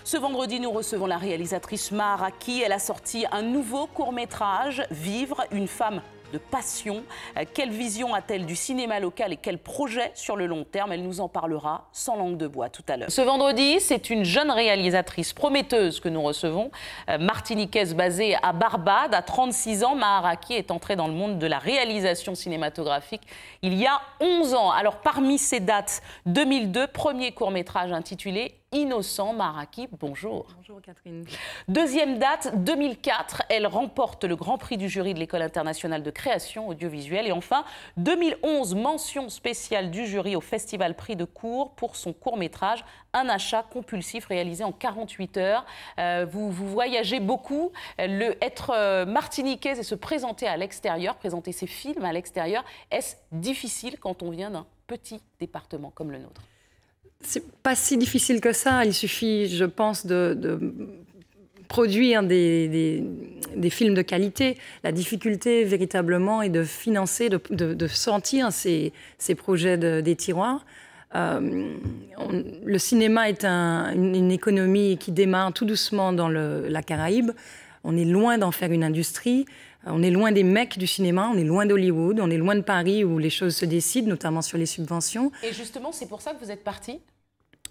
Ce vendredi, nous recevons la réalisatrice Maha Raki. Elle a sorti un nouveau court-métrage, Vivre, une femme de passion. Quelle vision a-t-elle du cinéma local et quel projet sur le long terme? Elle nous en parlera sans langue de bois tout à l'heure. Ce vendredi, c'est une jeune réalisatrice prometteuse que nous recevons, martiniquaise basée à Barbade. À 36 ans, Maha Raki est entrée dans le monde de la réalisation cinématographique il y a 11 ans. Alors parmi ces dates, 2002, premier court-métrage intitulé Innocent. Maha Raki, bonjour. Bonjour Catherine. Deuxième date, 2004, elle remporte le Grand Prix du jury de l'École internationale de création audiovisuelle. Et enfin, 2011, mention spéciale du jury au Festival Prix de Cours pour son court-métrage Un achat compulsif réalisé en 48 heures. Vous voyagez beaucoup. Être martiniquaise et se présenter à l'extérieur, présenter ses films à l'extérieur, est-ce difficile quand on vient d'un petit département comme le nôtre? C'est pas si difficile que ça. Il suffit, je pense, de produire des films de qualité. La difficulté, véritablement, est de financer, de sortir ces projets des tiroirs. Le cinéma est une économie qui démarre tout doucement dans la Caraïbe. On est loin d'en faire une industrie. On est loin des mecs du cinéma, on est loin d'Hollywood, on est loin de Paris où les choses se décident, notamment sur les subventions. Et justement, c'est pour ça que vous êtes partie ?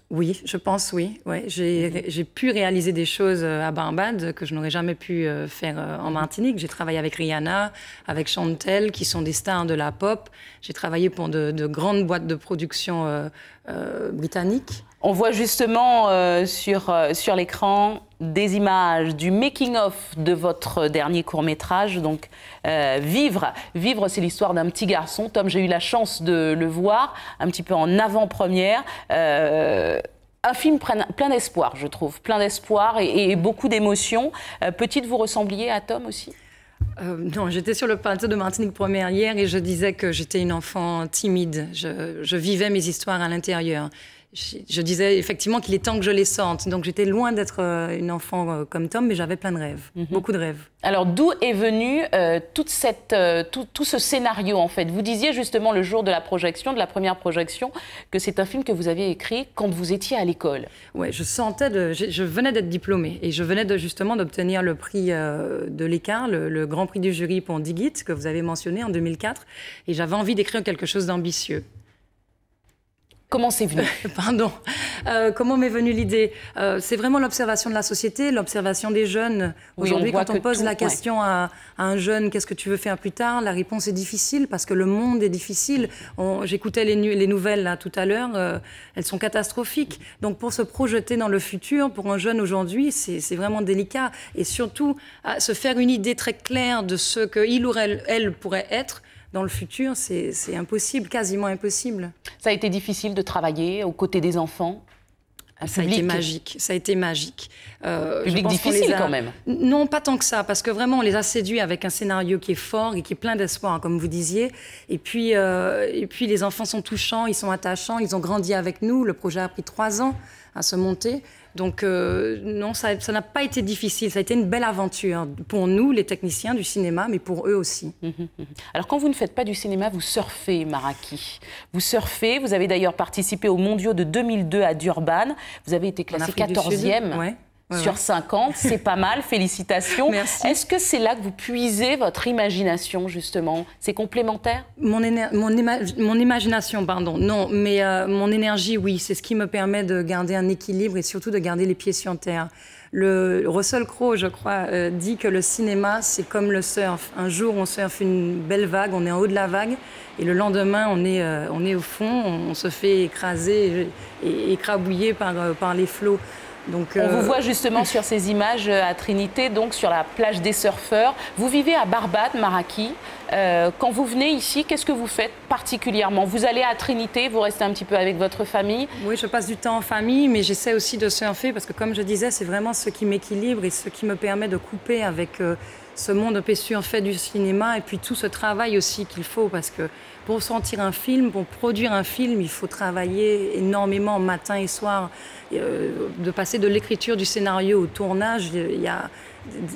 Oui, je pense, oui. Ouais. J'ai pu réaliser des choses à Barbade que je n'aurais jamais pu faire en Martinique. J'ai travaillé avec Rihanna, avec Chantel, qui sont des stars de la pop. J'ai travaillé pour de grandes boîtes de production britanniques. On voit justement sur l'écran des images du making-of de votre dernier court-métrage, donc Vivre. Vivre, c'est l'histoire d'un petit garçon. Tom, j'ai eu la chance de le voir un petit peu en avant-première. Un film plein d'espoir, je trouve, plein d'espoir et beaucoup d'émotions. Petite, vous ressembliez à Tom aussi ? Non, j'étais sur le plateau de Martinique Première hier et je disais que j'étais une enfant timide. Je vivais mes histoires à l'intérieur. Je disais effectivement qu'il est temps que je les sorte. Donc j'étais loin d'être une enfant comme Tom, mais j'avais plein de rêves, beaucoup de rêves. Alors d'où est venu tout ce scénario en fait? Vous disiez justement le jour de la projection, de la première projection, que c'est un film que vous aviez écrit quand vous étiez à l'école. Ouais, je venais d'être diplômée et je venais justement d'obtenir le prix de l'Écart, le Grand Prix du jury pour Digit, que vous avez mentionné en 2004. Et j'avais envie d'écrire quelque chose d'ambitieux. Comment c'est venu? Pardon. Comment m'est venue l'idée? C'est vraiment l'observation de la société, l'observation des jeunes. Aujourd'hui, quand on pose la question à un jeune, qu'est-ce que tu veux faire plus tard? La réponse est difficile parce que le monde est difficile. J'écoutais les nouvelles là, tout à l'heure, elles sont catastrophiques. Donc pour se projeter dans le futur, pour un jeune aujourd'hui, c'est vraiment délicat. Et surtout, se faire une idée très claire de ce qu'il ou elle pourrait être dans le futur, c'est impossible, quasiment impossible. Ça a été difficile de travailler aux côtés des enfants? Ça a été magique, ça a été magique. Public difficile quand même. Non, pas tant que ça, parce que vraiment on les a séduits avec un scénario qui est fort et qui est plein d'espoir, comme vous disiez. Et puis les enfants sont touchants, ils sont attachants, ils ont grandi avec nous. Le projet a pris 3 ans à se monter. Donc non, ça n'a pas été difficile, ça a été une belle aventure pour nous, les techniciens du cinéma, mais pour eux aussi. Alors quand vous ne faites pas du cinéma, vous surfez, Maha Raki. Vous surfez, vous avez d'ailleurs participé aux mondiaux de 2002 à Durban. Vous avez été classé 14e. Sur 50, c'est pas mal, félicitations. Merci. Est-ce que c'est là que vous puisez votre imagination, justement? C'est complémentaire? Mon imagination, pardon, non, mais mon énergie, oui, c'est ce qui me permet de garder un équilibre et surtout de garder les pieds sur terre. Russell Crowe, je crois, dit que le cinéma, c'est comme le surf. Un jour, on surfe une belle vague, on est en haut de la vague, et le lendemain, on est au fond, on se fait écraser et écrabouiller par les flots. Donc, on vous voit justement sur ces images à Trinité, donc sur la plage des surfeurs. Vous vivez à Barbade, Maha Raki. Quand vous venez ici, qu'est-ce que vous faites particulièrement? Vous allez à Trinité, vous restez un petit peu avec votre famille? Oui, je passe du temps en famille, mais j'essaie aussi de surfer parce que, comme je disais, c'est vraiment ce qui m'équilibre et ce qui me permet de couper avec ce monde un peu surfait du cinéma et puis tout ce travail aussi qu'il faut parce que pour sentir un film, pour produire un film, il faut travailler énormément matin et soir. De passer de l'écriture du scénario au tournage, il y a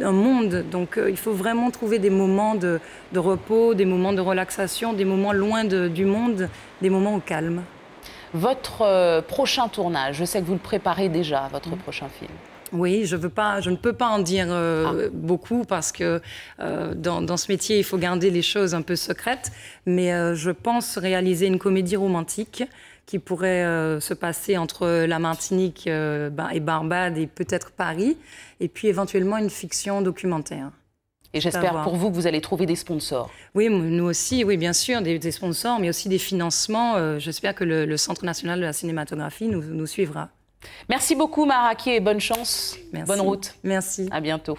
un monde. Donc il faut vraiment trouver des moments de repos, des moments de relaxation, des moments loin du monde, des moments au calme. Votre prochain tournage, je sais que vous le préparez déjà, votre prochain film. Oui, je ne peux pas en dire beaucoup parce que dans ce métier, il faut garder les choses un peu secrètes. Mais je pense réaliser une comédie romantique qui pourrait se passer entre la Martinique et Barbade et peut-être Paris. Et puis éventuellement une fiction documentaire. Et j'espère pour vous que vous allez trouver des sponsors. Oui, nous aussi, oui, bien sûr, des sponsors, mais aussi des financements. J'espère que le Centre national de la cinématographie nous suivra. Merci beaucoup, Mara Akié, et bonne chance. Merci. Bonne route. Merci. À bientôt.